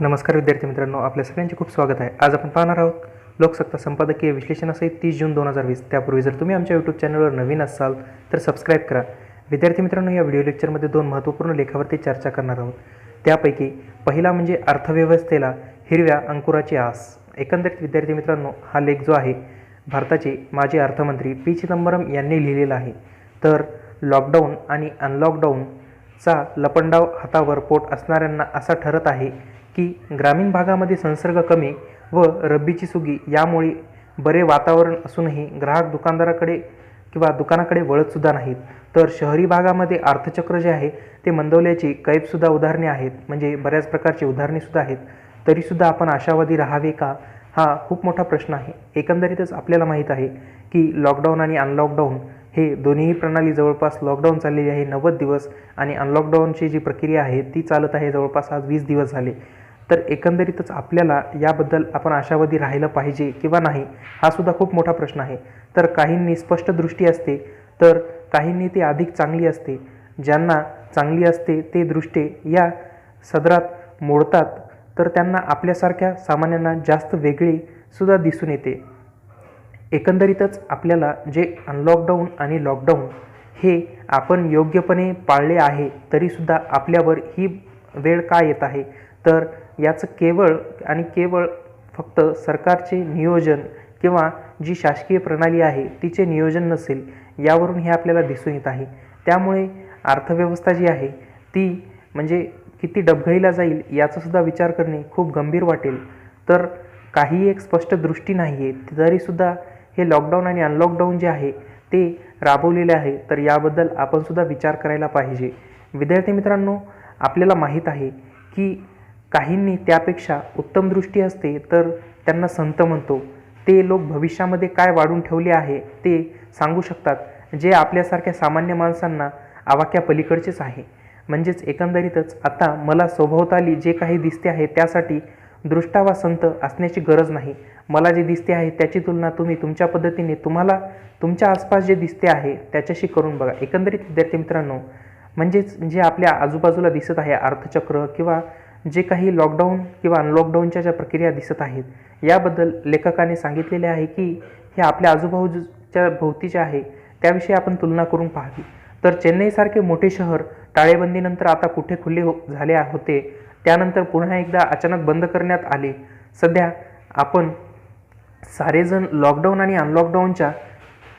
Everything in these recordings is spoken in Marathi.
नमस्कार विद्यार्थी मित्रांनो, आपल्या सगळ्यांचे खूप स्वागत आहे. आज आपण पाहणार आहोत लोकसत्ता संपादकीय विश्लेषणासहित 30 जून 2020. त्यापूर्वी जर तुम्ही आमच्या यूट्यूब चॅनलवर नवीन असाल तर सबस्क्राईब करा. विद्यार्थी मित्रांनो, या व्हिडिओ लेक्चरमध्ये 2 महत्त्वपूर्ण लेखावरती चर्चा करणार आहोत. त्यापैकी पहिला म्हणजे अर्थव्यवस्थेला हिरव्या अंकुराची आस. एकंदरीत विद्यार्थी मित्रांनो, हा लेख जो आहे भारताचे माजी अर्थमंत्री पी चिदंबरम यांनी लिहिलेला आहे. तर लॉकडाऊन आणि अनलॉकडाऊनचा लपंडाव हातावर पोट असणाऱ्यांना असा ठरत आहे की ग्रामीण भागामध्ये संसर्ग कमी व रब्बीची सुगी यामुळे बरे वातावरण असूनही ग्राहक दुकानाकडे वळतसुद्धा नाहीत. तर शहरी भागामध्ये अर्थचक्र जे आहे ते मंदवल्याची कैफसुद्धा उदाहरणे आहेत, म्हणजे बऱ्याच प्रकारची उदाहरणेसुद्धा आहेत. तरीसुद्धा आपण आशावादी राहावे का, हा खूप मोठा प्रश्न आहे. एकंदरीतच आपल्याला माहीत आहे की लॉकडाऊन आणि अनलॉकडाऊन हे दोन्हीही प्रणाली जवळपास लॉकडाऊन चाललेली आहे 90 दिवस आणि अनलॉकडाऊनची जी प्रक्रिया आहे ती चालत आहे जवळपास आज 20 दिवस झाले. तर एकंदरीतच आपल्याला याबद्दल आपण आशावादी राहिलं पाहिजे किंवा नाही, हा सुद्धा खूप मोठा प्रश्न आहे. तर काहींनी स्पष्ट दृष्टी असते तर काहींनी ती अधिक चांगली असते. ज्यांना चांगली असते ते दृष्टी या सदरात मोडतात तर त्यांना आपल्यासारख्या सामान्यांना जास्त वेगळी सुद्धा दिसून येते. एकंदरीतच आपल्याला जे अनलॉकडाऊन आणि लॉकडाऊन हे आपण योग्यपणे पाळले आहे तरीसुद्धा आपल्यावर ही वेळ का येत आहे, तर याचं केवळ फक्त सरकारचे नियोजन किंवा जी शासकीय प्रणाली आहे तिचे नियोजन नसेल यावरून हे आपल्याला दिसून येत आहे. त्यामुळे अर्थव्यवस्था जी आहे ती म्हणजे किती डबघाईला जाईल याचासुद्धा विचार करणे खूप गंभीर वाटेल. तर काही एक स्पष्ट दृष्टी नाही आहे तरीसुद्धा हे लॉकडाऊन आणि अनलॉकडाऊन जे आहे ते राबवलेले आहे, तर याबद्दल आपणसुद्धा विचार करायला पाहिजे. विद्यार्थी मित्रांनो, आपल्याला माहीत आहे की काहींनी त्यापेक्षा उत्तम दृष्टी असते तर त्यांना संत म्हणतो. ते लोक भविष्यामध्ये काय वाढून ठेवले आहे ते सांगू शकतात, जे आपल्यासारख्या सामान्य माणसांना आवाक्या पलीकडचेच आहे. म्हणजेच एकंदरीतच आता मला सभोवताली जे काही दिसते आहे त्यासाठी दृष्टा वा संत असण्याची गरज नाही. मला जे दिसते आहे त्याची तुलना तुम्ही तुमच्या पद्धतीने तुम्हाला तुमच्या आसपास जे दिसते आहे त्याच्याशी करून बघा. एकंदरीत विद्यार्थी मित्रांनो, म्हणजेच जे आपल्या आजूबाजूला दिसत आहे अर्थचक्र किंवा जे काही लॉकडाऊन किंवा अनलॉकडाऊनच्या ज्या प्रक्रिया दिसत आहेत याबद्दल लेखकाने सांगितलेले आहे की हे आपल्या आजूबाजूच्या भोवतीचे आहे त्याविषयी आपण तुलना करून पाहावी. तर चेन्नईसारखे मोठे शहर टाळेबंदीनंतर आता कुठे खुले झाले होते, त्यानंतर पुन्हा एकदा अचानक बंद करण्यात आले. सध्या आपण सारेजण लॉकडाऊन आणि अनलॉकडाऊनच्या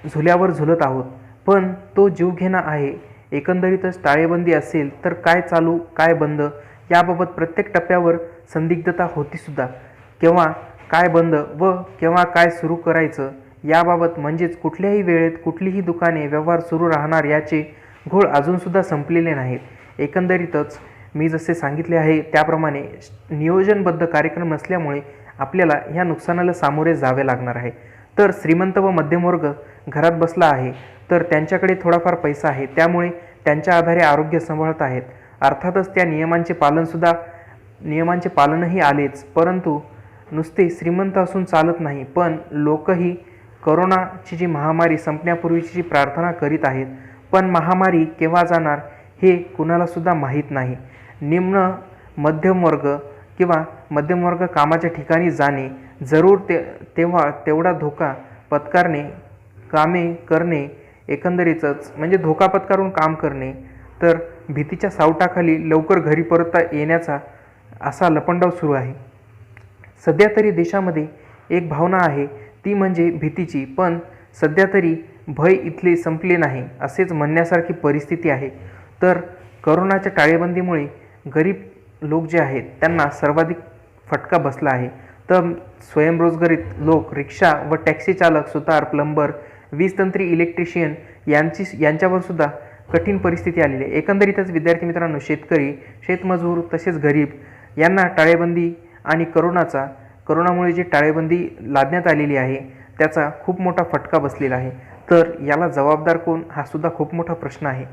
झुल्यावर झुलत आहोत, पण तो जीवघेणा आहे. एकंदरीतच टाळेबंदी असेल तर काय चालू काय बंद याबाबत प्रत्येक टप्प्यावर संदिग्धता होतीसुद्धा. केव्हा काय बंद व केव्हा काय सुरू करायचं याबाबत, म्हणजेच कुठल्याही वेळेत कुठलीही दुकाने व्यवहार सुरू राहणार याचे घोळ अजूनसुद्धा संपलेले नाहीत. एकंदरीतच मी जसे सांगितले आहे त्याप्रमाणे नियोजनबद्ध कार्यक्रम नसल्यामुळे आपल्याला ह्या नुकसानाला सामोरे जावे लागणार आहे. तर श्रीमंत व मध्यमवर्ग घरात बसला आहे तर त्यांच्याकडे थोडाफार पैसा आहे, त्यामुळे त्यांच्या आधारे आरोग्य सांभाळत आहेत. अर्थातच त्या नियमांचे पालनही आलेच, परंतु नुसते श्रीमंत असून चालत नाही, पण लोकही करोनाची जी महामारी संपण्यापूर्वीची जी प्रार्थना करीत आहेत. पण महामारी केव्हा जाणार हे कुणालासुद्धा माहीत नाही. निम्न मध्यमवर्ग कामाच्या ठिकाणी जाणे जरूर तेवढा धोका पत्कारणे कामे करणे, एकंदरीतच म्हणजे धोका पत्करून काम करणे, तर भीतीच्या सावटाखाली लवकर घरी परतता येण्याचा असा लपंडाव सुरू आहे. सध्या तरी देशामध्ये एक भावना आहे ती म्हणजे भीतीची, पण सध्या तरी भय इथले संपले नाही असेच म्हणण्यासारखी परिस्थिती आहे. तर करोनाच्या टाळेबंदीमुळे गरीब लोक जे आहेत त्यांना सर्वाधिक फटका बसला आहे. तर स्वयंरोजगारीत लोक, रिक्षा व टॅक्सी चालक, सुतार, प्लंबर, वीजतंत्री, इलेक्ट्रिशियन यांच्यावर सुद्धा कठीण परिस्थिती आलेली आहे. एकंदरीतच विद्यार्थी मित्रांनो, शेतकरी, शेतमजूर तसेच गरीब यांना टाळेबंदी आणि करोनामुळे जी टाळेबंदी लादण्यात आलेली आहे त्याचा खूप मोठा फटका बसलेला आहे. तर याला जबाबदार कोण, हा सुद्धा खूप मोठा प्रश्न आहे.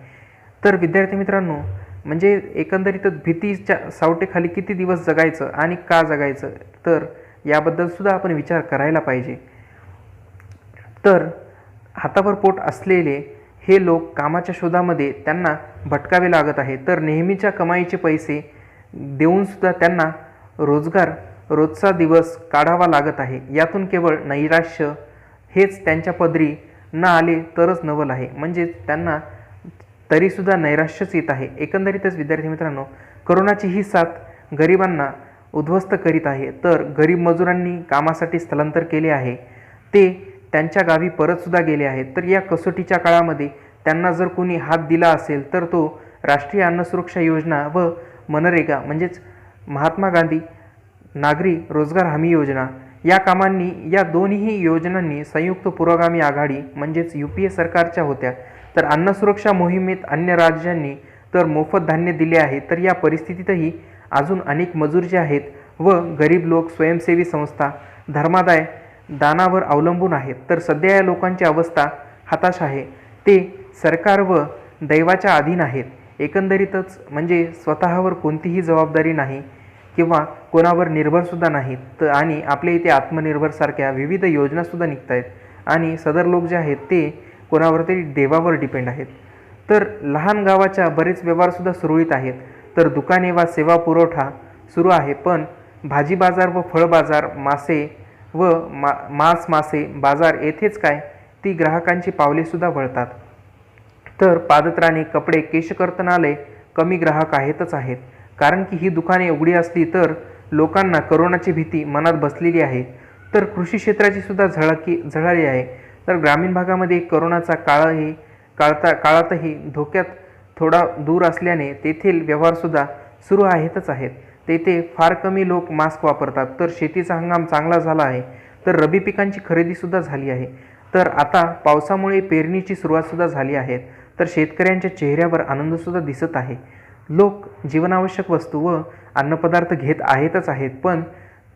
तर विद्यार्थी मित्रांनो, म्हणजे एकंदरीतच भीतीच्या सावटेखाली किती दिवस जगायचं आणि का जगायचं, तर याबद्दलसुद्धा आपण विचार करायला पाहिजे. तर हातावर पोट असलेले हे लोक कामाच्या शोधामध्ये त्यांना भटकावे लागत आहे. तर नेहमीच्या कमाईचे पैसे देऊनसुद्धा त्यांना रोजगार रोजचा दिवस काढावा लागत आहे. यातून केवळ नैराश्य हेच त्यांच्या पदरी न आले तरच नवल आहे. म्हणजेच त्यांना तरीसुद्धा नैराश्यच येत आहे. एकंदरीतच विद्यार्थी मित्रांनो, करोनाची ही साथ गरिबांना उद्ध्वस्त करीत आहे. तर गरीब मजुरांनी कामासाठी स्थलांतर केले आहे, ते त्यांच्या गावी परतसुद्धा गेले आहेत. तर या कसोटीच्या काळामध्ये त्यांना जर कोणी हात दिला असेल तर तो राष्ट्रीय अन्न सुरक्षा योजना व मनरेगा म्हणजेच महात्मा गांधी नागरी रोजगार हमी योजना या कामांनी, या दोन्ही योजनांनी संयुक्त पुरोगामी आघाडी म्हणजेच UPA सरकारच्या होत्या. तर अन्न सुरक्षा मोहिमेत अन्य राज्यांनी तर मोफत धान्य दिले आहे. तर या परिस्थितीतही अजून अनेक मजूर जे आहेत व गरीब लोक स्वयंसेवी संस्था धर्मादाय दानावर अवलंबून आहेत. तर सध्या या लोकांची अवस्था हताश आहे. ते सरकार व दैवाच्या अधीन आहेत. एकंदरीतच म्हणजे स्वतःवर कोणतीही जबाबदारी नाही किंवा कोणावर निर्भरसुद्धा नाहीत. तर आणि आपल्या इथे आत्मनिर्भर सारख्या विविध योजनासुद्धा निघत आहेत आणि सदर लोक जे आहेत ते कोणावर तरी देवावर डिपेंड आहेत. तर लहान गावाच्या बरेच व्यवहारसुद्धा सुरळीत आहेत. तर दुकाने वा सेवा पुरवठा सुरू आहे, पण भाजी बाजार व फळ बाजार, मासे व मांस मासे बाजार येथेच काय ती ग्राहकांची पावलेसुद्धा वळतात. तर पादत्राणे, कपडे, केशकर्तनालय कमी ग्राहक आहेतच आहेत. कारण की ही दुकाने उघडी असली तर लोकांना करोनाची भीती मनात बसलेली आहे. तर कृषी क्षेत्राची सुद्धा झळाळी आहे. तर ग्रामीण भागामध्ये करोनाचा काळातही धोक्यात थोडा दूर असल्याने तेथील व्यवहारसुद्धा सुरू आहेतच आहेत. तेथे फार कमी लोक मास्क वापरतात. तर शेतीचा हंगाम चांगला झाला आहे. तर रब्बी पिकांची खरेदीसुद्धा झाली आहे. तर आता पावसामुळे पेरणीची सुरुवातसुद्धा झाली आहे. तर शेतकऱ्यांच्या चेहऱ्यावर आनंदसुद्धा दिसत आहे. लोक जीवनावश्यक वस्तू व अन्नपदार्थ घेत आहेतच आहेत, पण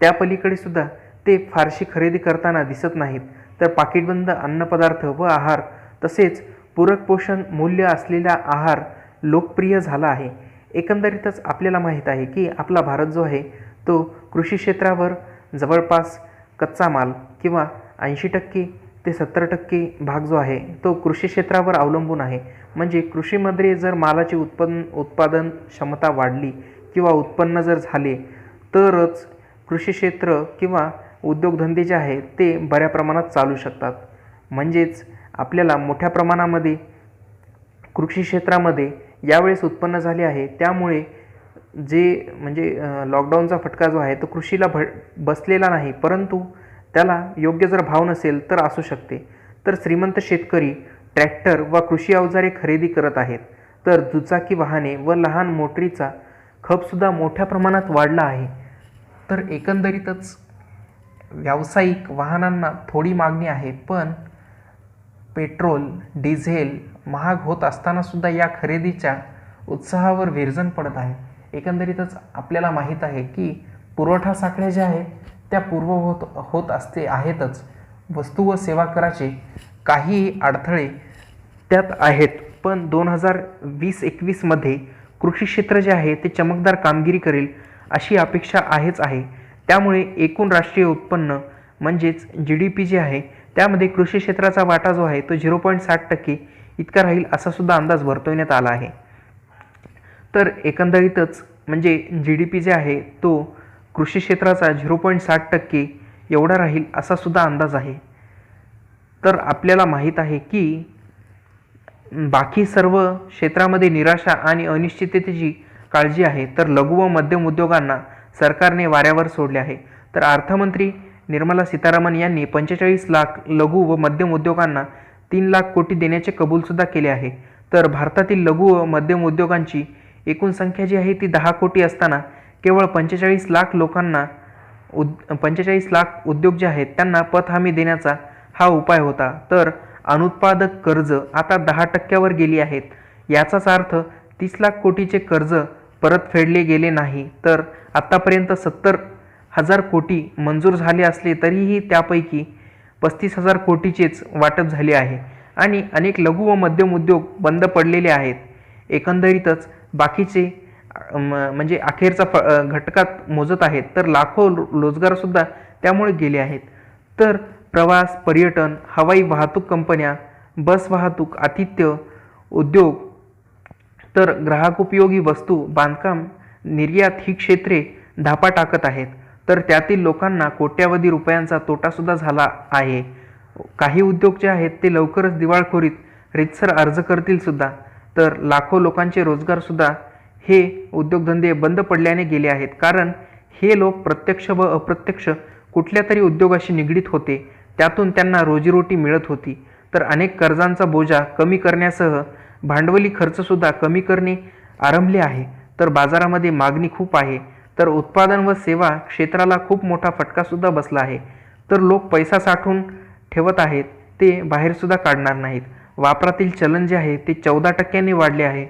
त्या पलीकडे सुद्धा ते फारशी खरेदी करताना दिसत नाहीत. तर पाकिटबंद अन्नपदार्थ व आहार तसेच पूरक पोषण मूल्य असलेला आहार लोकप्रिय झाला आहे. एकंदरीतच आपल्याला माहीत आहे की आपला भारत जो आहे तो कृषी क्षेत्रावर जवळपास कच्चा माल किंवा 80% ते 70% भाग जो आहे तो कृषी क्षेत्रावर अवलंबून आहे. म्हणजे कृषीमध्ये जर मालाची उत्पादन क्षमता वाढली किंवा उत्पन्न जर झाले तरच कृषी क्षेत्र किंवा उद्योगधंदे जे आहेत ते बऱ्या प्रमाणात चालू शकतात. म्हणजेच आपल्याला मोठ्या प्रमाणामध्ये कृषी क्षेत्रामध्ये यावेळेस उत्पन्न झाले आहे. त्यामुळे जे म्हणजे लॉकडाऊनचा फटका जो आहे तो कृषीला बसलेला नाही, परंतु त्याला योग्य जर भाव नसेल तर असू शकते. तर श्रीमंत शेतकरी ट्रॅक्टर व कृषी अवजारे खरेदी करत आहेत. तर दुचाकी वाहने व लहान मोटरीचा खपसुद्धा मोठ्या प्रमाणात वाढला आहे. तर एकंदरीतच व्यावसायिक वाहनांना थोडी मागणी आहे, पण पेट्रोल डिझेल महाग होत असतानासुद्धा या खरेदीच्या उत्साहावर विरजण पडत आहे. एकंदरीतच आपल्याला माहीत आहे की पुरवठा साखळ्या ज्या आहेत त्या पूर्ववत होत आहेतच. वस्तू व सेवा कराचे काही अडथळे त्यात आहेत, पण 2020-21 मध्ये कृषी क्षेत्र जे आहे ते चमकदार कामगिरी करेल अशी अपेक्षा आहेच आहे. त्यामुळे एकूण राष्ट्रीय उत्पन्न म्हणजेच GDP जे आहे त्यामध्ये कृषी क्षेत्राचा वाटा जो आहे तो 0.60% इतका राहील असा सुद्धा अंदाज वर्तवण्यात आला आहे. तर एकंदरीतच म्हणजे GDP जे आहे तो कृषी क्षेत्राचा 0.60% एवढा राहील असा सुद्धा अंदाज आहे. तर आपल्याला माहीत आहे की बाकी सर्व क्षेत्रामध्ये निराशा आणि अनिश्चिततेची काळजी आहे. तर लघु व मध्यम उद्योगांना सरकारने वाऱ्यावर सोडले आहे. तर अर्थमंत्री निर्मला सीतारामन यांनी 45 लाख लघु व मध्यम उद्योगांना 3 लाख कोटी देण्याचे कबूलसुद्धा केले आहे. तर भारतातील लघु व मध्यम उद्योगांची एकूण संख्या जी आहे ती 10 कोटी असताना केवळ 45 लाख लोकांना 45 लाख उद्योग जे आहेत त्यांना पत हमी देण्याचा हा उपाय होता. तर अनुत्पादक कर्ज आता 10%वर गेली आहेत. याचाच अर्थ 30 लाख कोटीचे कर्ज परत फेडले गेले नाही. तर आत्तापर्यंत 70,000 कोटी मंजूर झाले असले तरीही त्यापैकी 35,000 कोटीचेच वाटप झाले आहे आणि अनेक लघु व मध्यम उद्योग बंद पडलेले आहेत. एकंदरीतच बाकीचे म्हणजे अखेरचा घटकात मोजत आहेत. तर लाखो रोजगारसुद्धा त्यामुळे गेले आहेत. तर प्रवास, पर्यटन, हवाई वाहतूक कंपन्या, बस वाहतूक, आतिथ्य उद्योग, तर ग्राहकोपयोगी वस्तू, बांधकाम, निर्यात ही क्षेत्रे धापा टाकत आहेत, तर त्यातील लोकांना कोट्यावधी रुपयांचा तोटासुद्धा झाला आहे. काही उद्योग जे आहेत ते लवकरच दिवाळखोरीत रीतसर अर्ज करतील सुद्धा, तर लाखो लोकांचे रोजगारसुद्धा हे उद्योगधंदे बंद पडल्याने गेले आहेत. कारण हे लोक प्रत्यक्ष व अप्रत्यक्ष कुठल्या तरी उद्योगाशी निगडीत होते, त्यातून त्यांना रोजीरोटी मिळत होती. तर अनेक कर्जांचा बोजा कमी करण्यासह भांडवली खर्चसुद्धा कमी करणे आरंभले आहे. तर बाजारामध्ये मागणी खूप आहे, तर उत्पादन व सेवा क्षेत्राला खूप मोठा फटकासुद्धा बसला आहे. तर लोक पैसा साठवून ठेवत आहेत, ते बाहेरसुद्धा काढणार नाहीत. वापरातील चलन जे आहे ते 14% वाढले आहे.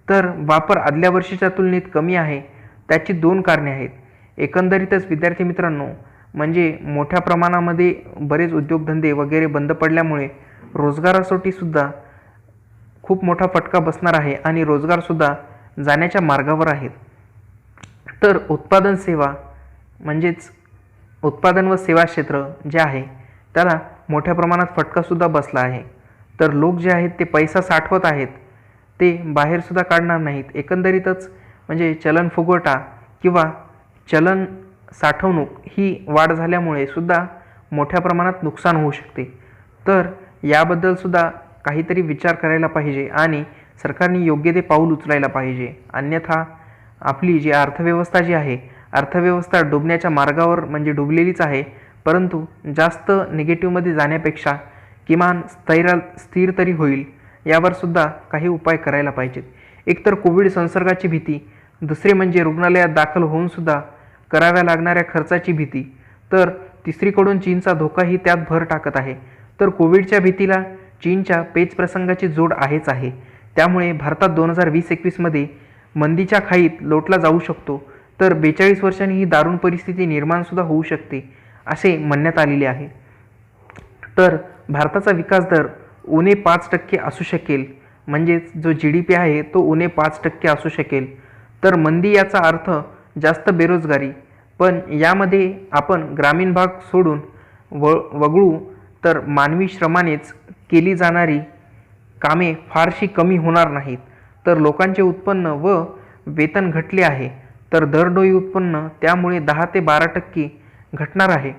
तर वापर आदल्या वर्षीच्या तुलनेत कमी आहे. त्याची 2 कारणे आहेत. एकंदरीतच विद्यार्थी मित्रांनो, म्हणजे मोठ्या प्रमाणामध्ये बरेच उद्योगधंदे वगैरे बंद पडल्यामुळे रोजगारासाठीसुद्धा खूप मोठा फटका बसणार आहे आणि रोजगारसुद्धा जाण्याच्या मार्गावर आहेत. तर उत्पादन सेवा म्हणजेच उत्पादन व सेवा क्षेत्र जे आहे त्याला मोठ्या प्रमाणात फटकासुद्धा बसला आहे. तर लोक जे आहेत ते पैसा साठवत आहेत, ते बाहेरसुद्धा काढणार नाहीत. एकंदरीतच म्हणजे चलन फुगवटा किंवा चलन साठवणूक ही वाढ झाल्यामुळे सुद्धा मोठ्या प्रमाणात नुकसान होऊ शकते. तर याबद्दलसुद्धा काहीतरी विचार करायला पाहिजे आणि सरकारने योग्य ते पाऊल उचलायला पाहिजे. अन्यथा आपली जी अर्थव्यवस्था जी आहे, अर्थव्यवस्था डुबण्याच्या मार्गावर म्हणजे डुबलेलीच आहे, परंतु जास्त निगेटिव्हमध्ये जाण्यापेक्षा किमान स्थिर तरी होईल, यावर सुद्धा काही उपाय करायला पाहिजेत. एकतर कोविड संसर्गाची भीती, दुसरे म्हणजे रुग्णालयात दाखल होऊनसुद्धा कराव्या लागणाऱ्या खर्चाची भीती, तर तिसरीकडून चीनचा धोकाही त्यात भर टाकत आहे. तर कोविडच्या भीतीला चीनच्या पेच प्रसंगाची जोड आहेच आहे. त्यामुळे भारतात 2020-21मध्ये मंदीच्या खाईत लोटला जाऊ शकतो. तर 42 वर्षांनी ही दारुण परिस्थिती निर्माणसुद्धा होऊ शकते असे म्हणण्यात आलेले आहे. तर भारताचा विकास दर उणे 5% असू शकेल, म्हणजेच जो GDP आहे तो उणे 5% असू शकेल. तर मंदी याचा अर्थ जास्त बेरोजगारी, पण यामध्ये आपण ग्रामीण भाग सोडून वगळू तर मानवी श्रमानेच केली जाणारी कामे फारशी कमी होणार नाहीत. तर लोकांचे उत्पन्न व वेतन घटले आहे, तर दरडोई उत्पन्न त्यामुळे 10 ते 12% घटणार आहे.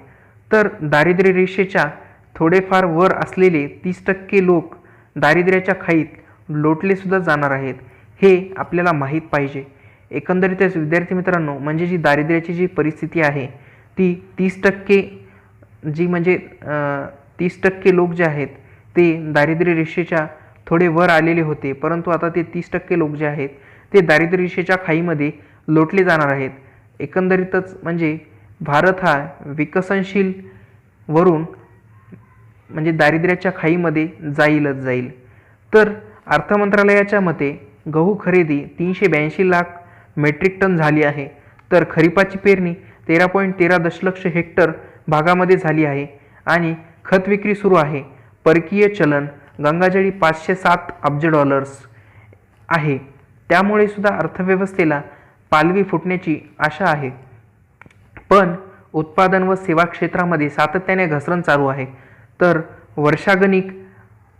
तर दारिद्र्य रेषेच्या थोडेफार वर असलेले 30% लोक दारिद्र्याच्या खाईत लोटलेसुद्धा जाणार आहेत, हे आपल्याला माहीत पाहिजे. एकंदरीतच विद्यार्थी मित्रांनो, म्हणजे जी दारिद्र्याची जी परिस्थिती आहे ती 30% जी म्हणजे 30% लोक जे आहेत ते दारिद्र्य रेषेच्या थोडे वर आलेले होते, परंतु आता ते 30% लोक जे आहेत ते दारिद्र्य रेषेच्या खाईमध्ये लोटले जाणार आहेत. एकंदरीतच म्हणजे भारत हा विकसनशील वरून म्हणजे दारिद्र्याच्या खाईमध्ये जाईलच जाईल. तर अर्थ मंत्रालयाच्या मते गहू खरेदी 382 लाख मेट्रिक टन झाली आहे. तर खरीपाची पेरणी 13.13 दशलक्ष हेक्टर भागामध्ये झाली आहे आणि खत विक्री सुरू आहे. परकीय चलन गंगाजळी $507 अब्ज आहे. त्यामुळे सुद्धा अर्थव्यवस्थेला पालवी फुटण्याची आशा आहे. पण उत्पादन व सेवा क्षेत्रामध्ये सातत्याने घसरण चालू आहे. तर वर्षागणिक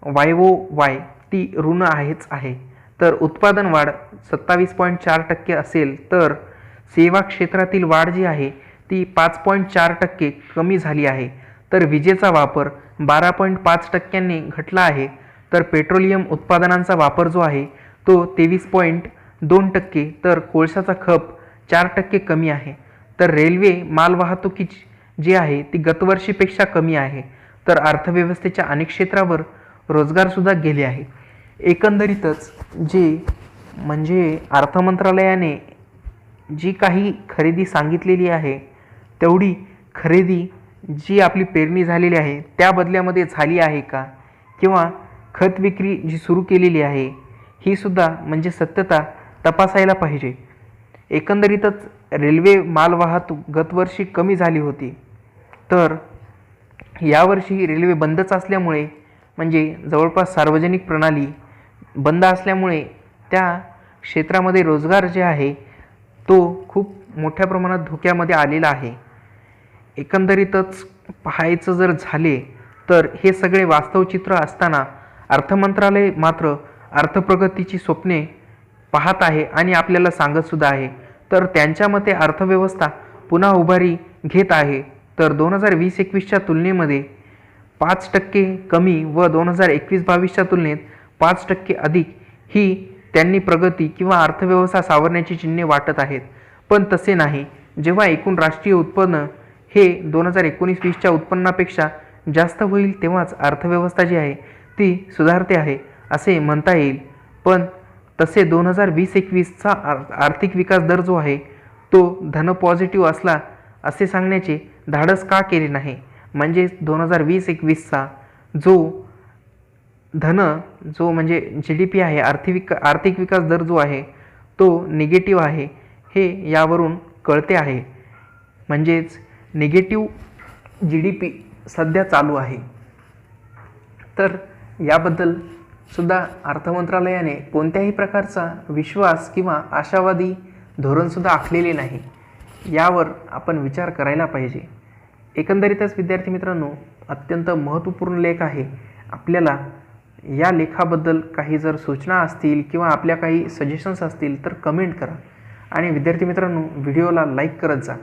YoY ती ऋण आहेच आहे. तर उत्पादन वाढ 27.4% असेल, तर सेवा क्षेत्रातील वाढ जी आहे ती 5.4% कमी झाली आहे. तर विजेचा वापर 12.5%ने घटला आहे. तर पेट्रोलियम उत्पादनांचा वापर जो आहे तो 23.2%, तर कोळशाचा खप 4% कमी आहे. तर रेल्वे मालवाहतुकी जी आहे ती गतवर्षीपेक्षा कमी आहे. तर अर्थव्यवस्थेच्या अनेक क्षेत्रावर रोजगारसुद्धा गेले आहे. एकंदरीतच जे म्हणजे अर्थ मंत्रालयाने जी काही खरेदी सांगितलेली आहे तेवढी खरेदी जी आपली पेरणी झालेली आहे त्या बदल्यामध्ये झाली आहे का, किंवा खत विक्री जी सुरू केलेली आहे ही सुद्धा म्हणजे सत्यता तपासायला पाहिजे. एकंदरीतच रेल्वे मालवाहतूक गतवर्षी कमी झाली होती, तर यावर्षी रेल्वे बंदच असल्यामुळे म्हणजे जवळपास सार्वजनिक प्रणाली बंद असल्यामुळे त्या क्षेत्रामध्ये रोजगार जे आहे तो खूप मोठ्या प्रमाणात धोक्यामध्ये आलेला आहे. एकंदरीतच पाहायचं जर झाले तर हे सगळे वास्तव चित्र असताना अर्थ मंत्रालय मात्र अर्थप्रगतीची स्वप्ने पाहत आहे आणि आपल्याला सांगतसुद्धा आहे. तर त्यांच्या मते अर्थव्यवस्था पुन्हा उभारी घेत आहे. तर 2020-21च्या तुलनेमध्ये 5% कमी व 2021-22च्या तुलनेत 5% अधिक ही त्यांनी प्रगती किंवा अर्थव्यवस्था सावरण्याची चिन्हे वाटत आहेत. पण तसे नाही. जेव्हा एकूण राष्ट्रीय उत्पन्न हे 2019-20च्या उत्पन्नापेक्षा जास्त होईल तेव्हाच अर्थव्यवस्था जी आहे ती सुधारते आहे असे म्हणता येईल. पण तसे 2020-21चा आर्थिक विकास दर जो आहे तो धन पॉझिटिव्ह असला असे सांगण्याचे धाडस का केले नाही. म्हणजेच 2020-21चा जो म्हणजे GDP आहे, आर्थिक विकास दर जो आहे तो निगेटिव्ह आहे हे यावरून कळते आहे. म्हणजेच निगेटिव्ह GDP सध्या चालू आहे. तर याबद्दल सुद्धा अर्थमंत्रालयाने कोणत्याही प्रकारचा विश्वास किंवा आशावादी धोरणसुद्धा आखलेले नाही. यावर आपण विचार करायला पाहिजे. एकंदरीतच विद्यार्थी मित्रांनो, अत्यंत महत्त्वपूर्ण लेख आहे. आपल्याला या लेखाबद्दल काही जर सूचना असतील किंवा आपल्या काही सजेशन्स असतील तर कमेंट करा आणि विद्यार्थी मित्रांनो व्हिडिओला लाईक करत जा.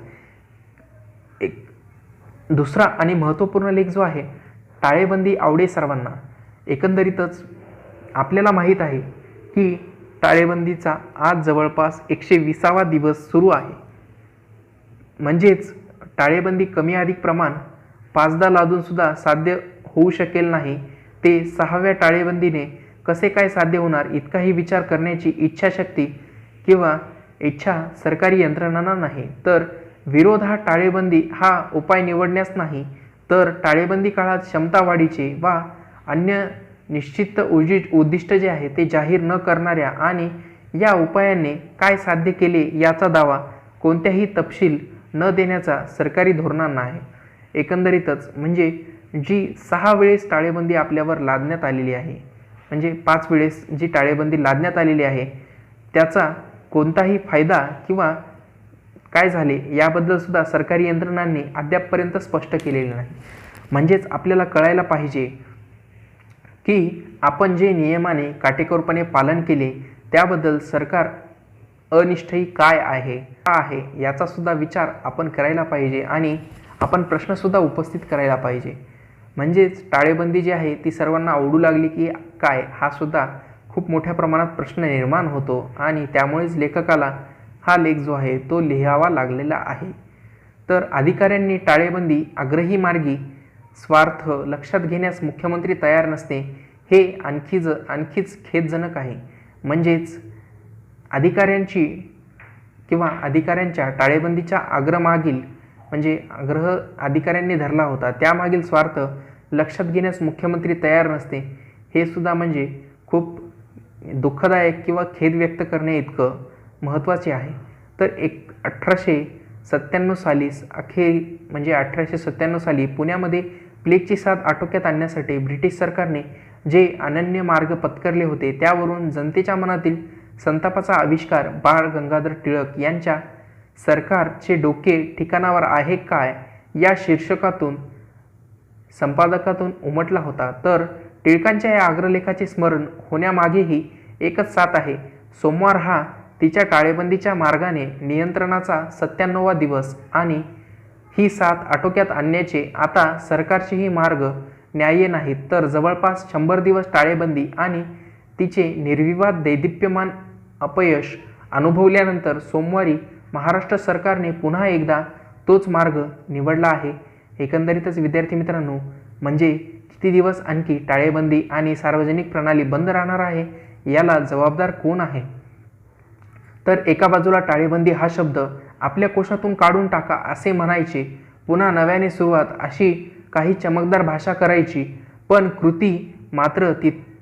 एक दुसरा आणि महत्त्वपूर्ण लेख जो आहे, टाळेबंदी आवडे सर्वांना. एकंदरीतच आपल्याला माहीत आहे की टाळेबंदीचा आज जवळपास 120वा दिवस सुरू आहे. म्हणजेच टाळेबंदी कमी अधिक प्रमाण 5दा लादूनसुद्धा साध्य होऊ शकेल नाही, ते 6व्या टाळेबंदीने कसे काय साध्य होणार इतकाही विचार करण्याची इच्छाशक्ती किंवा इच्छा सरकारी यंत्रणांना नाही. तर विरोध हा टाळेबंदी हा उपाय निवडण्यास नाही, तर टाळेबंदी काळात क्षमता वाढीचे वा अन्य निश्चित उद्दिष्ट जे आहे ते जाहीर न करणाऱ्या आणि या उपायाने काय साध्य केले याचा दावा कोणत्याही तपशील न देण्याचा सरकारी धोरणांना आहे. एकंदरीतच म्हणजे जी 6 वेळेस टाळेबंदी आपल्यावर लादण्यात आलेली आहे, म्हणजे 5 वेळेस जी टाळेबंदी लादण्यात आलेली आहे त्याचा कोणताही फायदा किंवा काय झाले याबद्दल सुद्धा सरकारी यंत्रणांनी अद्यापपर्यंत स्पष्ट केलेले नाही. म्हणजेच आपल्याला कळायला पाहिजे की आपण जे नियमाने काटेकोरपणे पालन केले त्याबद्दल सरकार अनिष्टही काय आहे का आहे याचा सुद्धा विचार आपण करायला पाहिजे आणि आपण प्रश्नसुद्धा उपस्थित करायला पाहिजे. म्हणजेच टाळेबंदी जी आहे ती सर्वांना आवडू लागली की काय हा सुद्धा खूप मोठ्या प्रमाणात प्रश्न निर्माण होतो आणि त्यामुळेच लेखकाला हा लेख जो आहे तो लिहावा लागलेला आहे. तर अधिकाऱ्यांनी टाळेबंदी आग्रही मार्गी स्वार्थ लक्षात घेण्यास मुख्यमंत्री तयार नसणे हे आणखीच खेदजनक आहे. म्हणजेच अधिकाऱ्यांच्या टाळेबंदीच्या आग्रहामागील म्हणजे आग्रह अधिकाऱ्यांनी धरला होता त्यामागील स्वार्थ लक्षात घेण्यास मुख्यमंत्री तयार नसते हे सुद्धा म्हणजे खूप दुःखदायक किंवा खेद व्यक्त करणे इतकं महत्त्वाचे आहे. तर 1897 साली 1897 साली पुण्यामध्ये प्लेगची साथ आटोक्यात आणण्यासाठी ब्रिटिश सरकारने जे अनन्य मार्ग पत्करले होते त्यावरून जनतेच्या मनातील संतापाचा आविष्कार बाळ गंगाधर टिळक यांच्या सरकारचे डोके ठिकाणावर आहे काय या शीर्षकातून संपादकातून उमटला होता. तर टिळकांच्या या आग्रलेखाचे स्मरण होण्यामागेही एकच साथ आहे. सोमवार हा तिच्या टाळेबंदीच्या मार्गाने नियंत्रणाचा 97वा दिवस आणि ही साथ आटोक्यात आणण्याचे आता सरकारचेही मार्ग न्याय्य नाहीत. तर जवळपास 100 दिवस टाळेबंदी आणि तिचे निर्विवाद दैदिप्यमान अपयश अनुभवल्यानंतर सोमवारी महाराष्ट्र सरकारने पुन्हा एकदा तोच मार्ग निवडला आहे. एकंदरीतच विद्यार्थी मित्रांनो, म्हणजे किती दिवस आणखी टाळेबंदी आणि सार्वजनिक प्रणाली बंद राहणार आहे याला जबाबदार कोण आहे. तर एका बाजूला टाळेबंदी हा शब्द आपल्या कोशातून काढून टाका असे म्हणायचे, पुन्हा नव्याने सुरुवात अशी काही चमकदार भाषा करायची, पण कृती मात्र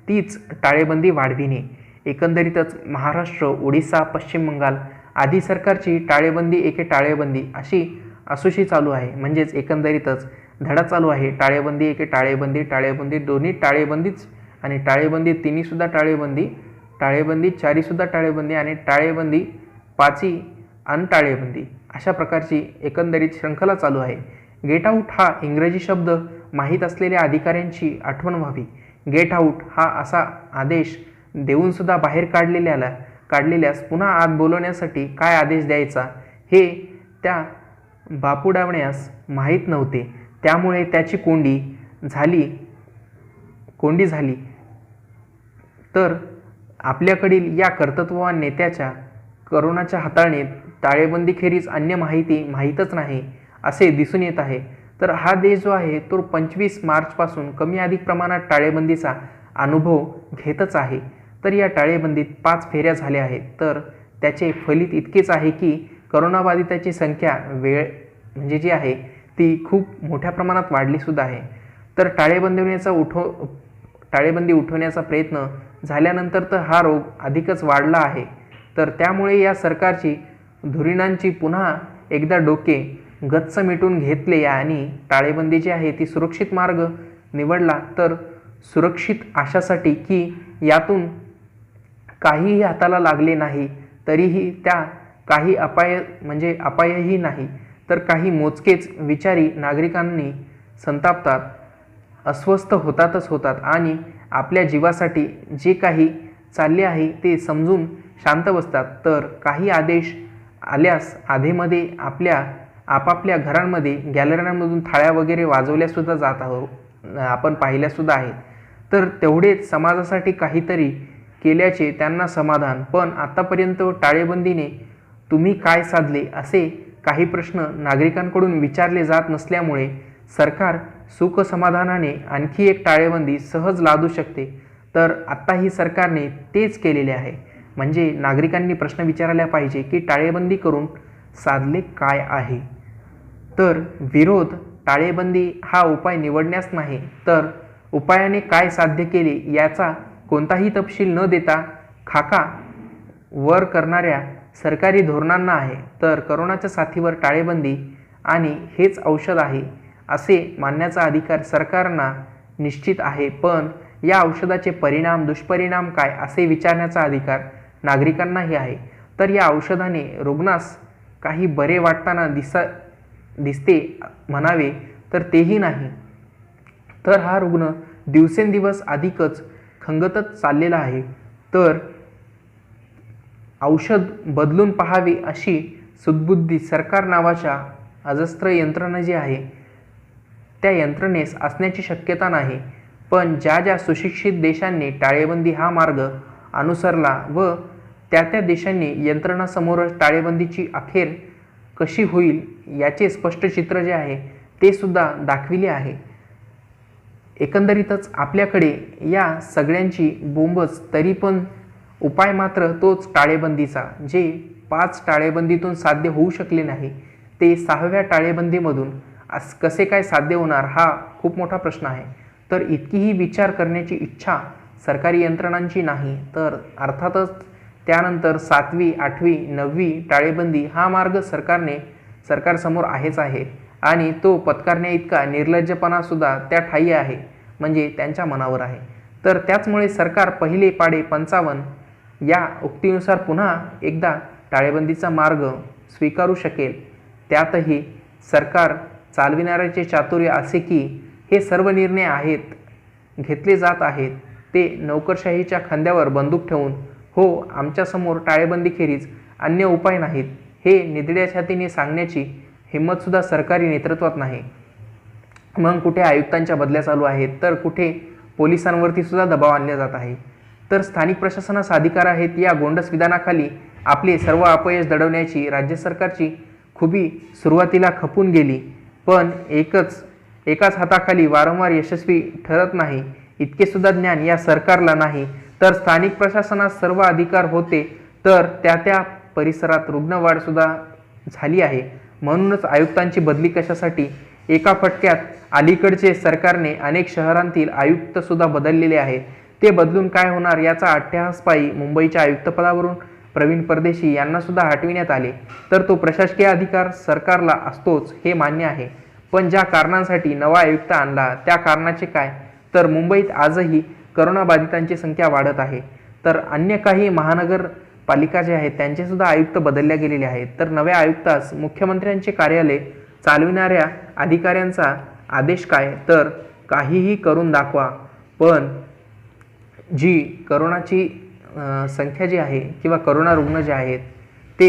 तीच टाळेबंदी वाढविणे. एकंदरीतच महाराष्ट्र, ओडिसा, पश्चिम बंगाल आदी सरकारची टाळेबंदी एके टाळेबंदी अशी चालू आहे. म्हणजेच एकंदरीतच धडा चालू आहे. टाळेबंदी एके टाळेबंदी दोन्ही टाळेबंदीच आणि टाळेबंदी तिन्हीसुद्धा टाळेबंदी चारीसुद्धा टाळेबंदी आणि टाळेबंदी पाची अनटाळेबंदी अशा प्रकारची एकंदरीत श्रृंखला चालू आहे. गेट आऊट हा इंग्रजी शब्द माहीत असलेल्या अधिकाऱ्यांची आठवण व्हावी. गेट आऊट हा असा आदेश देऊनसुद्धा बाहेर काढलेल्याला काढलेल्यास पुन्हा आत बोलवण्यासाठी काय आदेश द्यायचा हे त्या बापुडावण्यास माहीत नव्हते. त्यामुळे त्याची कोंडी झाली. तर आपल्याकडील या कर्तृत्ववान नेत्याच्या करोनाच्या हाताळणीत टाळेबंदीखेरीज अन्य माहीतच नाही असे दिसून येत आहे. तर हा देश जो आहे तो 25 मार्चपासून कमी अधिक प्रमाणात टाळेबंदीचा अनुभव घेतच आहे. तर या टाळेबंदीत 5 फेऱ्या झाल्या आहेत. तर त्याचे फलित इतकेच आहे की करोनाबाधिताची संख्या म्हणजे जी आहे ती खूप मोठ्या प्रमाणात वाढली सुद्धा आहे. तर टाळेबंदी उठवण्याचा प्रयत्न झाल्यानंतर तर हा रोग अधिकच वाढला आहे. तर त्यामुळे या सरकारची धुरीणांची पुन्हा एकदा डोके गच्च मिटून घेतले आणि टाळेबंदी जी आहे ती सुरक्षित मार्ग निवडला. तर सुरक्षित अशासाठी की यातून काहीही हाताला लागले नाही, तरीही त्या काही अपायही नाही. तर काही मोजकेच विचारी नागरिकांनी संतापतात, अस्वस्थ होतात आणि आपल्या जीवासाठी जे काही चालले आहे ते समजून शांत बसतात. तर काही आदेश आल्यास आधेमध्ये आपापल्या घरांमध्ये गॅलऱ्यांमधून थाळ्या वगैरे वाजवल्यासुद्धा जात आहोत, आपण पाहिल्यासुद्धा आहेत. तर तेवढेच समाजासाठी काहीतरी केल्याचे त्यांना समाधान. पण आत्तापर्यंत टाळेबंदीने तुम्ही काय साधले असे काही प्रश्न नागरिकांकडून विचारले जात नसल्यामुळे सरकार सुखसमाधानाने आणखी एक टाळेबंदी सहज लादू शकते. तर आत्ताही सरकारने तेच केलेले आहे. म्हणजे नागरिकांनी प्रश्न विचारायला पाहिजे की टाळेबंदी करून साधले काय आहे. तर विरोध टाळेबंदी हा उपाय निवडण्यास नाही, तर उपायाने काय साध्य केले याचा कोणताही तपशील न देता खाका वर करणाऱ्या सरकारी धोरणांना आहे. तर करोनाच्या साथीवर टाळेबंदी आणि हेच औषध आहे असे मानण्याचा अधिकार सरकारना निश्चित आहे. पण या औषधाचे दुष्परिणाम काय असे विचारण्याचा अधिकार नागरिकांनाही आहे. तर या औषधाने रुग्णास काही बरे वाटताना दिसते म्हणावे तर तेही नाही. तर हा रुग्ण दिवसेंदिवस अधिकच खंगतच चाललेला आहे. तर औषध बदलून पाहावे अशी सुदबुद्धी सरकार नावाच्या अजस्त्र यंत्रणा जी आहे त्या यंत्रणेस असण्याची शक्यता नाही. पण ज्या सुशिक्षित देशांनी टाळेबंदी हा मार्ग अनुसरला व त्या देशांनी यंत्रणासमोर टाळेबंदीची अखेर कशी होईल याचे स्पष्ट चित्र जे आहे ते सुद्धा दाखविले आहे. एकंदरीतच आपल्याकडे या सगळ्यांची बोंबच, तरी पण उपाय मात्र तोच टाळेबंदीचा, जे 5 टाळेबंदीतून साध्य होऊ शकले नाही ते 6व्या टाळेबंदीमधून कसे काय साध्य होणार हा खूप मोठा प्रश्न आहे. तर इतकीही विचार करण्याची इच्छा सरकारी यंत्रणांची नाही. तर अर्थातच त्यानंतर 7वी, 8वी, 9वी टाळेबंदी हा मार्ग सरकारसमोर आहेच आहे आणि तो पत्करण्या इतका निर्लज्जपणा सुद्धा त्या ठायी आहे, म्हणजे त्यांच्या मनावर आहे. तर त्याचमुळे सरकार पहिले पाढे 55 या उक्तीनुसार पुन्हा एकदा टाळेबंदीचा मार्ग स्वीकारू शकेल. त्यातही सरकार चालविणाऱ्याचे चातुर्य असे की हे सर्व निर्णय घेतले जात आहेत ते नोकरशाहीच्या खांद्यावर बंदूक ठेवून, हो आमच्यासमोर टाळेबंदीखेरीज अन्य उपाय नाहीत हे निधड्या छातीने सांगण्याची हिंमतसुद्धा सरकारी नेतृत्वात नाही. मग कुठे आयुक्तांच्या बदल्या चालू आहेत, तर कुठे पोलिसांवरती सुद्धा दबाव आणला जात आहे. तर स्थानिक प्रशासनास अधिकार आहेत या गोंडस विधानाखाली आपले सर्व अपयश दडवण्याची राज्य सरकारची खुबी सुरुवातीला खपून गेली. पण एकाच हाताखाली वारंवार यशस्वी ठरत नाही इतके सुद्धा ज्ञान या सरकारला नाही. तर स्थानिक प्रशासनास सर्व अधिकार होते, तर त्या परिसरात रुग्णवाढ सुद्धा झाली आहे. म्हणूनच आयुक्तांची बदली कशासाठी? एका फटक्यात अलीकडचे सरकारने अनेक शहरांतील आयुक्त सुद्धा बदललेले आहेत. ते बदलून काय होणार याचा अट्टहास पायी मुंबईच्या आयुक्तपदावरून प्रवीण परदेशी यांना सुद्धा हटविण्यात आले. तर तो प्रशासकीय अधिकार सरकारला असतोच हे मान्य आहे. पण ज्या कारणांसाठी नवा आयुक्त आणला त्या कारणाचे काय? तर मुंबईत आजही करोनाबाधितांची संख्या वाढत आहे. तर अन्य काही महानगरपालिका जे आहेत त्यांचे सुद्धा आयुक्त बदलल्या गेलेले आहेत. तर नव्या आयुक्तास मुख्यमंत्र्यांचे कार्यालय चालविणाऱ्या अधिकाऱ्यांचा आदेश काय? तर काहीही करून दाखवा. पण जी करोनाची संख्या जी आहे किंवा करोना रुग्ण जे आहेत ते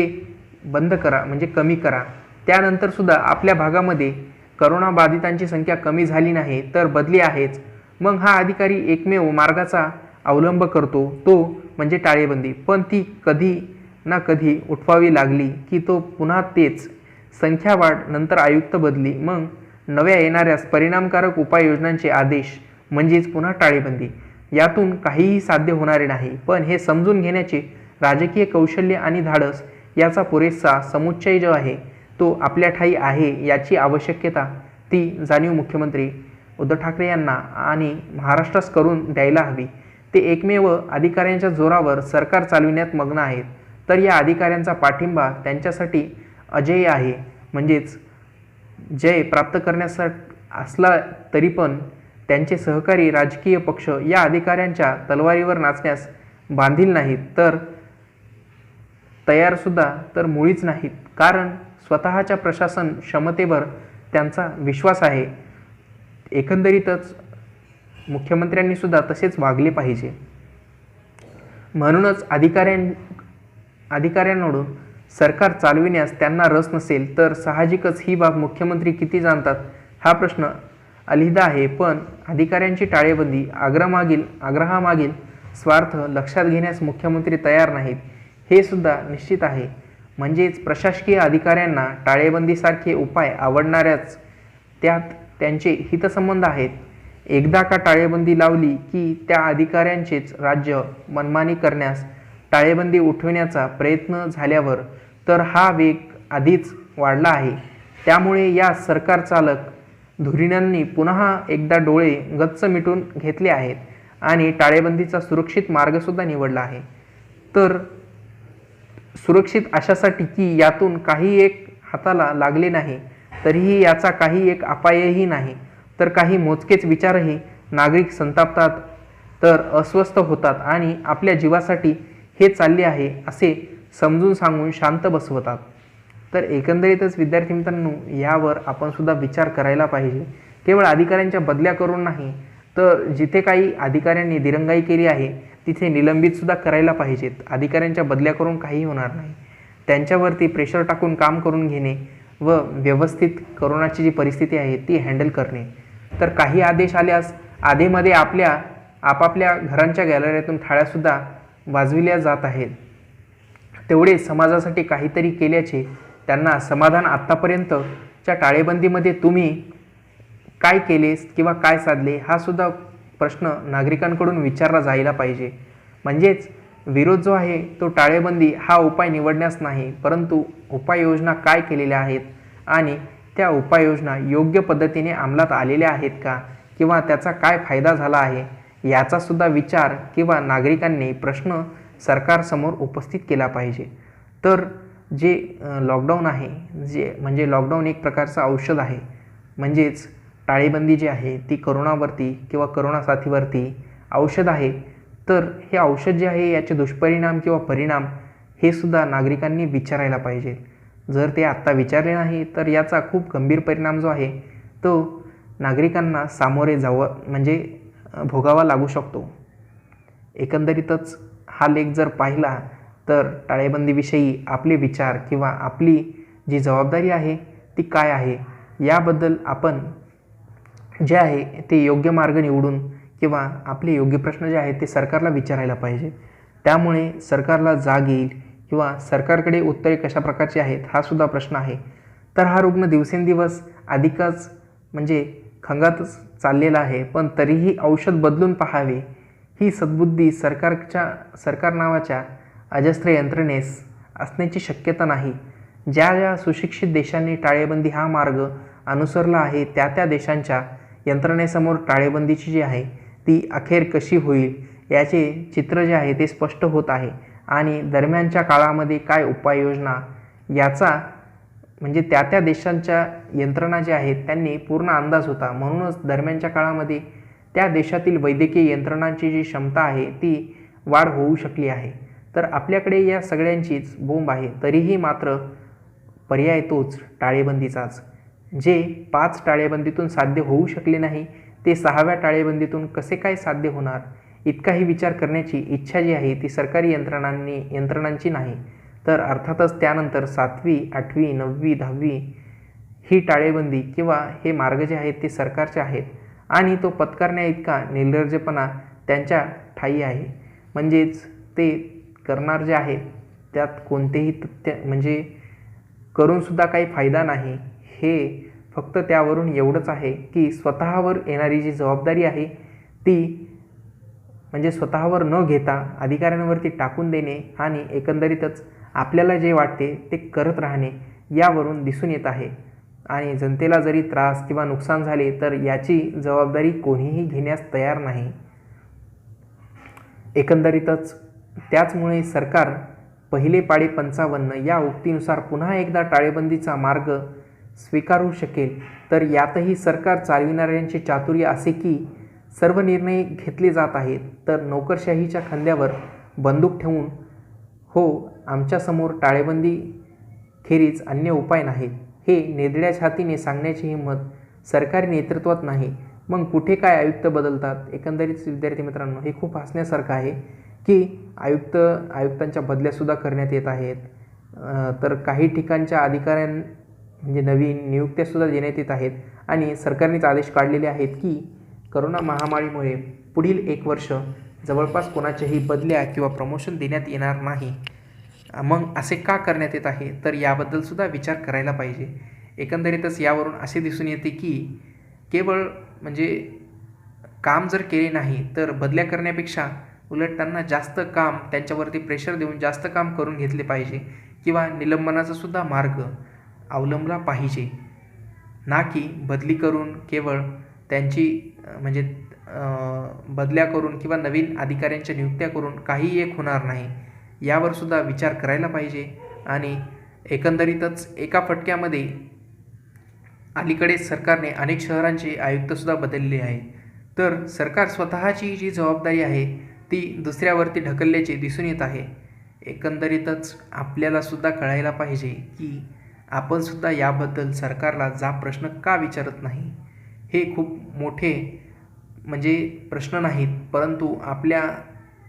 बंद करा, म्हणजे कमी करा. त्यानंतरसुद्धा आपल्या भागामध्ये करोना बाधितांची संख्या कमी झाली नाही तर बदली आहेच. मग हा अधिकारी एकमेव मार्गाचा अवलंब करतो, तो म्हणजे टाळेबंदी. पण ती कधी ना कधी उठवावी लागली की तो पुन्हा तेच संख्या वाढ, नंतर आयुक्त बदली, मग नव्या येणाऱ्यास परिणामकारक उपाययोजनांचे आदेश, म्हणजेच पुन्हा टाळेबंदी. यातून काहीही साध्य होणारे नाही. पण हे समजून घेण्याचे राजकीय कौशल्य आणि धाडस याचा पुरेसा समुच्चय जो आहे तो आपल्या ठायी आहे याची आवश्यकता ती जाणीव मुख्यमंत्री उद्धव ठाकरे यांना आणि महाराष्ट्रास करून द्यायला हवी. ते एकमेव अधिकाऱ्यांच्या जोरावर सरकार चालविण्यात मग्न आहेत. तर या अधिकाऱ्यांचा पाठिंबा त्यांच्यासाठी अजेय आहे. म्हणजेच जय प्राप्त करण्यासाठी असला तरी पण त्यांचे सहकारी राजकीय पक्ष या अधिकाऱ्यांच्या तलवारीवर नाचण्यास बांधील नाहीत, तर तयारसुद्धा तर मुळीच नाहीत. कारण स्वतःच्या प्रशासन क्षमतेवर त्यांचा विश्वास आहे. एकंदरीतच मुख्यमंत्र्यांनी सुद्धा तसेच वागले पाहिजे. म्हणूनच अधिकाऱ्यांकडून सरकार चालविण्यास त्यांना रस नसेल तर साहजिकच ही बाब मुख्यमंत्री किती जाणतात हा प्रश्न अलहिदा आहे. पण अधिकाऱ्यांची टाळेबंदी आग्रहामागील स्वार्थ लक्षात घेण्यास मुख्यमंत्री तयार नाहीत हे सुद्धा निश्चित आहे. म्हणजेच प्रशासकीय अधिकाऱ्यांना टाळेबंदीसारखे उपाय आवडणाऱ्याच त्यात त्यांचे हितसंबंध आहेत. एकदा का टाळेबंदी लावली की त्या अधिकाऱ्यांचेच राज्य मनमानी करण्यास टाळेबंदी उठविण्याचा प्रयत्न झाल्यावर तर हा वेग आधीच वाढला आहे. त्यामुळे या सरकार चालक धुरीणांनी पुन्हा एकदा डोळे गच्च मिटून घेतले आहेत आणि टाळेबंदीचा सुरक्षित मार्गसुद्धा निवडला आहे. तर सुरक्षित अशासाठी की यातून काही एक हाताला लागले नाही, तरीही याचा काही एक अपायही नाही, तर काही मोजकेच विचारही नागरिक संतापतात, तर अस्वस्थ होतात आणि आपल्या जीवासाठी हे चालले आहे असे समजून सांगून शांत बसवतात. तर एकंदरीतच विद्यार्थी मित्रांनो, यावर आपण सुद्धा विचार करायला पाहिजे. केवळ अधिकाऱ्यांच्या बदल्या करून नाही, तर जिथे काही अधिकाऱ्यांनी दिरंगाई केली आहे तिथे निलंबित सुद्धा करायला पाहिजेत. अधिकाऱ्यांच्या बदल्या करून काही होणार नाही. त्यांच्यावरती प्रेशर टाकून काम करून घेणे व व्यवस्थित कोरोनाची जी परिस्थिती आहे ती हँडल करणे. तर काही आदेश आल्यास आधेमध्ये आपापल्या घरांच्या गॅलरीतून थाळ्यासुद्धा वाजविल्या जात आहेत. तेवढे समाजासाठी काहीतरी केल्याचे त्यांना समाधान. आत्तापर्यंतच्या टाळेबंदीमध्ये तुम्ही काय केलेस किंवा काय साधले हा सुद्धा प्रश्न नागरिकांकडून विचारला जायला पाहिजे. म्हणजेच विरोध जो आहे तो टाळेबंदी हा उपाय निवडण्यास नाही, परंतु उपाययोजना काय केलेल्या आहेत आणि त्या उपाययोजना योग्य पद्धतीने अंमलात आलेल्या आहेत का, किंवा त्याचा काय फायदा झाला आहे याचा सुद्धा विचार किंवा नागरिकांनी प्रश्न सरकारसमोर उपस्थित केला पाहिजे. तर जे लॉकडाऊन आहे, म्हणजे लॉकडाऊन एक प्रकारचं औषध आहे. म्हणजेच टाळेबंदी जी आहे ती करोनावरती किंवा करोना साथीवरती औषध आहे. तर हे औषध जे आहे याचे दुष्परिणाम किंवा परिणाम हे सुद्धा नागरिकांनी विचारायला पाहिजेत. जर ते आत्ता विचारले नाही तर याचा खूप गंभीर परिणाम जो आहे तो नागरिकांना सामोरे भोगावा लागू शकतो. एकंदरीतच हा लेख जर पाहिला तर टाळेबंदीविषयी आपले विचार किंवा आपली जी जबाबदारी आहे ती काय आहे याबद्दल आपण जे आहे ते योग्य मार्ग निवडून किंवा आपले योग्य प्रश्न जे आहेत ते सरकारला विचारायला पाहिजे. त्यामुळे सरकारला जाग येईल किंवा सरकारकडे उत्तरे कशा प्रकारची आहेत हा सुद्धा प्रश्न आहे. तर हा रुग्ण दिवसेंदिवस अधिकच खंगातच चाललेला आहे, पण तरीही औषध बदलून पाहावे ही सद्बुद्धी सरकार नावाच्या अजस्त्र यंत्रणेस असण्याची शक्यता नाही. ज्या सुशिक्षित देशांनी टाळेबंदी हा मार्ग अनुसरला आहे त्या देशांच्या यंत्रणेसमोर टाळेबंदीची जी आहे ती अखेर कशी होईल याचे चित्र जे आहे ते स्पष्ट होत आहे. आणि दरम्यानच्या काळामध्ये काय उपाययोजना याचा त्या देशांच्या यंत्रणा ज्या आहेत त्यांनी पूर्ण अंदाज होता. म्हणूनच दरम्यानच्या काळामध्ये त्या देशातील वैद्यकीय यंत्रणांची जी क्षमता आहे ती वाढ होऊ शकली आहे. तर आपल्याकडे या सगळ्यांचीच बोंब आहे, तरीही मात्र पर्याय तोच टाळेबंदीचाच. जे 5 टाळेबंदीतून साध्य होऊ शकले नाही ते 6व्या टाळेबंदीतून कसे काय साध्य होणार इतकाही विचार करण्याची इच्छा जी आहे ती सरकारी यंत्रणांची नाही. तर अर्थातच त्यानंतर 7वी 8वी 9वी 10वी ही टाळेबंदी किंवा हे मार्ग जे आहेत ते सरकारचे आहेत आणि तो पत्करण्या इतका निर्लज्जपणा त्यांच्या ठायी आहे. म्हणजेच ते करणार जे आहे त्यात कोणतेही तथ्य म्हणजे करूनसुद्धा काही फायदा नाही. हे फक्त त्यावरून एवढंच आहे की स्वतःवर येणारी जी जबाबदारी आहे ती म्हणजे स्वतःवर न घेता अधिकाऱ्यांवरती टाकून देणे आणि एकंदरीतच आपल्याला जे वाटते ते करत राहणे यावरून दिसून येत आहे. आणि जनतेला जरी त्रास किंवा नुकसान झाले तर याची जबाबदारी कोणीही घेण्यास तयार नाही. एकंदरीतच त्याचमुळे सरकार पहिले पाढे 55 या उक्तीनुसार पुन्हा एकदा टाळेबंदीचा मार्ग स्वीकारू शकेल. तर यातही सरकार चालविणाऱ्यांचे चातुर्य असे की सर्व निर्णय घेतले जात आहेत तर नोकरशाहीच्या खांद्यावर बंदूक ठेवून हो आमच्यासमोर टाळेबंदी खेरीज अन्य उपाय नाहीत हे निधड्या छातीने सांगण्याची हिंमत सरकारी नेतृत्वात नाही. मग कुठे काय आयुक्त बदलतात. एकंदरीत विद्यार्थी मित्रांनो हे खूप हसण्यासारखं आहे की आयुक्तांच्या बदल्यासुद्धा करण्यात येत आहेत. तर काही ठिकाणच्या म्हणजे नवीन नियुक्त्यासुद्धा देण्यात येत आहेत आणि सरकारनेच आदेश काढलेले आहेत की करोना महामारीमुळे पुढील 1 वर्ष जवळपास कोणाच्याही बदल्या किंवा प्रमोशन देण्यात येणार नाही. मग असे का करण्यात येत आहे तर याबद्दलसुद्धा विचार करायला पाहिजे. एकंदरीतच यावरून असे दिसून येते की केवळ म्हणजे काम जर केले नाही तर बदल्या करण्यापेक्षा उलट त्यांना जास्त काम त्यांच्यावरती प्रेशर देऊन जास्त काम करून घेतले पाहिजे किंवा निलंबनाचा सुद्धा मार्ग अवलंबला पाहिजे. ना की बदली करून केवळ त्यांची म्हणजे बदल्या करून किंवा नवीन अधिकाऱ्यांच्या नियुक्त्या करून काही एक होणार नाही यावर सुद्धा विचार करायला पाहिजे. आणि एकंदरीतच एका फटक्यामध्ये अलीकडेच सरकारने अनेक शहरांचे आयुक्तसुद्धा बदलले आहे. तर सरकार स्वतःची जी जबाबदारी आहे ती दुसऱ्यावरती ढकलल्याचे दिसून येत आहे. एकंदरीतच आपल्यालासुद्धा कळायला पाहिजे की आपणसुद्धा याबद्दल सरकारला प्रश्न का विचारत नाही. हे खूप मोठे म्हणजे प्रश्न नाहीत परंतु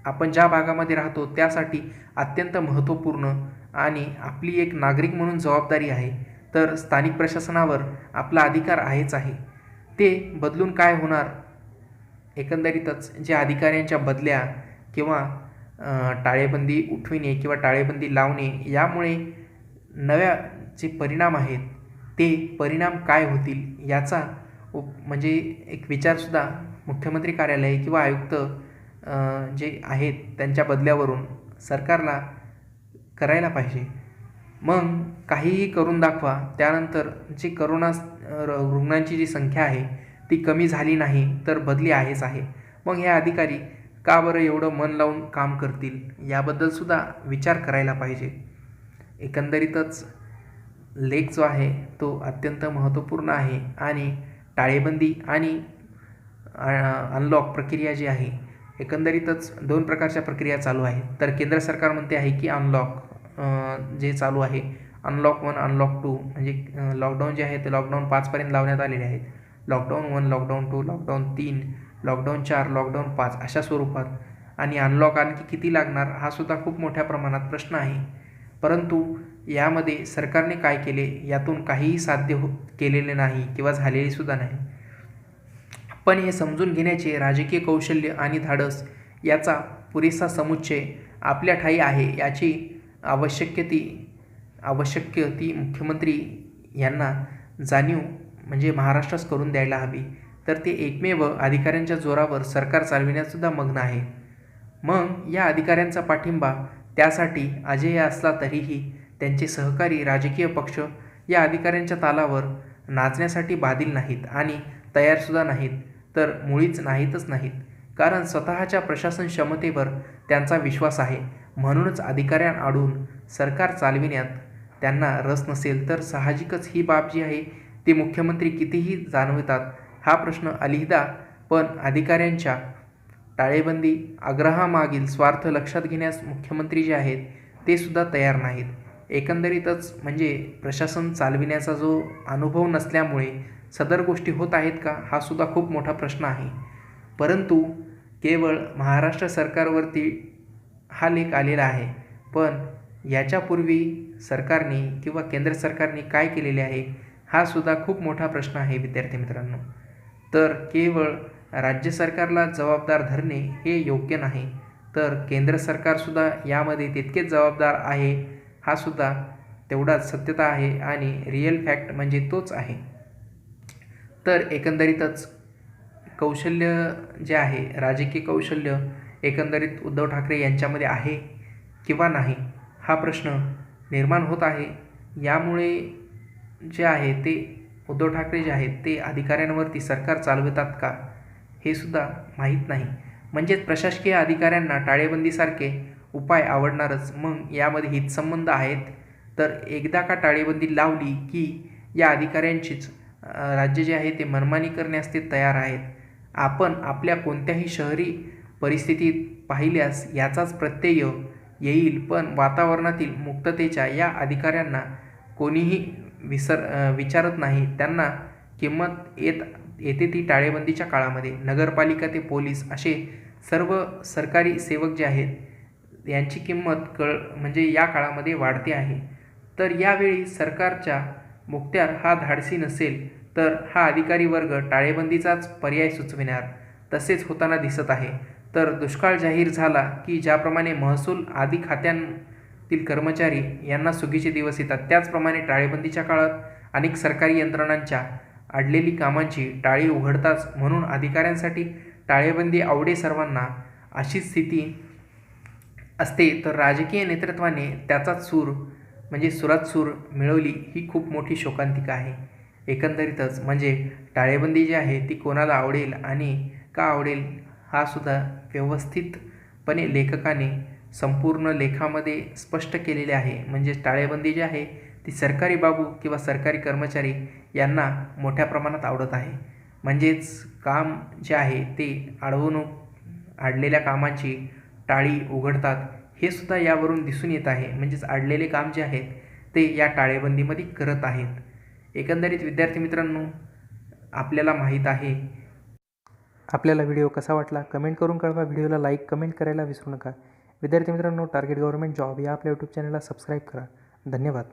आपण ज्या भागामध्ये राहतो त्यासाठी अत्यंत महत्त्वपूर्ण आणि आपली एक नागरिक म्हणून जबाबदारी आहे. तर स्थानिक प्रशासनावर आपला अधिकार आहेच आहे. ते बदलून काय होणार. एकंदरीतच जे अधिकाऱ्यांच्या बदल्या किंवा टाळेबंदी उठविणे किंवा टाळेबंदी लावणे यामुळे नव्या जे परिणाम आहेत ते परिणाम काय होतील याचा म्हणजे एक विचारसुद्धा मुख्यमंत्री कार्यालय किंवा आयुक्त जे आहेत त्यांच्या बदल्यावरून सरकारला करायला पाहिजे. मग काहीही करून दाखवा त्यानंतर जी करोना रुग्णांची जी संख्या आहे ती कमी झाली नाही तर बदली आहेच आहे. मग हे अधिकारी का बरं एवढं मन लावून काम करतील याबद्दलसुद्धा विचार करायला पाहिजे. एकंदरीतच लेख जो आहे तो अत्यंत महत्त्वपूर्ण आहे आणि टाळेबंदी आणि अनलॉक प्रक्रिया जी आहे एकंदरीतच 2 प्रकारच्या प्रक्रिया चालू आहेत. तर केंद्र सरकार म्हणते आहे की अनलॉक जे चालू आहे अनलॉक 1 अनलॉक 2 म्हणजे लॉकडाऊन जे आहे ते लॉकडाऊन 5पर्यंत लावण्यात आलेले आहेत. Lockdown 1 lockdown 2 lockdown 3 lockdown 4 lockdown 5 अशा स्वरूपात. आणि अनलॉक आणखी किती लागणार हा सुद्धा खूप मोठ्या प्रमाणात प्रश्न आहे. परंतु यामध्ये सरकारने काय केले यातून काहीही साध्य केलेले नाही किंवा झालेले सुद्धा नाही. पण हे समजून घेण्याचे राजकीय कौशल्य आणि धाडस याचा पुरेसा समुच्चय आपल्या ठायी आहे याची आवश्यक ती मुख्यमंत्री यांना जाणीव म्हणजे महाराष्ट्रास करून द्यायला हवी. तर ते एकमेव अधिकाऱ्यांच्या जोरावर सरकार चालविण्यातसुद्धा मग्न आहे. मग या अधिकाऱ्यांचा पाठिंबा त्यासाठी अजेय असला तरीही त्यांचे सहकारी राजकीय पक्ष या अधिकाऱ्यांच्या तालावर नाचण्यासाठी बाधिल नाहीत आणि तयारसुद्धा नाहीत. तर मुळीच नाहीत. कारण स्वतःच्या प्रशासन क्षमतेवर त्यांचा विश्वास आहे. म्हणूनच अधिकाऱ्यांआडून सरकार चालविण्यात त्यांना रस नसेल तर साहजिकच ही बाब जी आहे ती मुख्यमंत्री कितीही जाणवतात हा प्रश्न अलहिदा. पण अधिकाऱ्यांच्या टाळेबंदी आग्रहामागील स्वार्थ लक्षात घेण्यास मुख्यमंत्री जे आहेत ते सुद्धा तयार नाहीत. एकंदरीतच म्हणजे प्रशासन चालविण्याचा जो अनुभव नसल्यामुळे सदर गोष्टी होत आहेत का हा सुद्धा खूप मोठा प्रश्न आहे. परंतु केवळ महाराष्ट्र सरकारवरती हा लेख आलेला आहे, पण याच्यापूर्वी सरकारने किंवा केंद्र सरकारने काय केलेले आहे हा सुद्धा खूप मोठा प्रश्न आहे विद्यार्थी मित्रांनो. तर केवळ राज्य सरकारला जबाबदार धरणे हे योग्य नाही, तर केंद्र सरकारसुद्धा यामध्ये तितकेच जबाबदार आहे हा सुद्धा तेवढाच सत्यता आहे आणि रिअल फॅक्ट म्हणजे तोच आहे. तर एकंदरीतच कौशल्य जे आहे, राजकीय कौशल्य एकंदरीत उद्धव ठाकरे यांच्यामध्ये आहे किंवा नाही हा प्रश्न निर्माण होत आहे. यामुळे जे आहे ते उद्धव ठाकरे जे आहेत ते अधिकाऱ्यांवरती सरकार चालवतात का हे सुद्धा माहीत नाही. म्हणजेच प्रशासकीय अधिकाऱ्यांना टाळेबंदीसारखे उपाय आवडणारच. मग यामध्ये हितसंबंध आहेत, तर एकदा का टाळेबंदी लावली की या अधिकाऱ्यांचीच राज्य जे आहे ते मनमानी करण्यास ते तयार आहेत. आपण आपल्या कोणत्याही शहरी परिस्थितीत पाहिल्यास याचाच प्रत्यय येईल, पण वातावरणातील मुक्ततेच्या या अधिकाऱ्यांना कोणीही विचारत नाही. त्यांना किंमत येते ती टाळेबंदीच्या काळामध्ये. नगरपालिका ते पोलीस असे सर्व सरकारी सेवक जे आहेत यांची किंमत म्हणजे या काळामध्ये वाढते आहे. तर यावेळी सरकारच्या मुखत्यार हा धाडसी नसेल तर हा अधिकारी वर्ग टाळेबंदीचाच पर्याय सुचविणार. तसेच होताना दिसत आहे. तर दुष्काळ जाहीर झाला की ज्याप्रमाणे महसूल आदी खात्यांतील कर्मचारी यांना सुगीचे दिवस येतात, त्याचप्रमाणे टाळेबंदीच्या काळात अनेक सरकारी यंत्रणांच्या अडलेली कामांची टाळी उघडताच. म्हणून अधिकाऱ्यांसाठी टाळेबंदी आवडे सर्वांना अशी स्थिती असते, तर राजकीय नेतृत्वाने त्याचाच सुरात सूर मिळवली ही खूप मोठी शोकांतिका आहे. एकंदरीतच म्हणजे टाळेबंदी जी आहे ती कोणाला आवडेल आणि का आवडेल हा सुद्धा व्यवस्थितपणे लेखकाने संपूर्ण लेखामध्ये स्पष्ट केलेले आहे. म्हणजे टाळेबंदी जी आहे ती सरकारी बाबू किंवा सरकारी कर्मचारी यांना मोठ्या प्रमाणात आवडत आहे. म्हणजेच काम जे आहे ते अडलेल्या कामांची टाळी उघडतात हे सुद्धा यावरून दिसून येत आहे. म्हणजेच अडलेले काम जे आहेत ते या टाळेबंदीमध्ये करत आहेत. एकंदरीत विद्यार्थी मित्रांनो, आपल्याला माहीत आहे. आपल्याला व्हिडिओ कसा वाटला कमेंट करून कळवा. व्हिडिओला लाईक कमेंट करायला विसरू नका. विद्यार्थी मित्रांनो, टार्गेट गव्हर्नमेंट जॉब या आपल्या यूट्यूब चॅनलला सबस्क्राईब करा. धन्यवाद.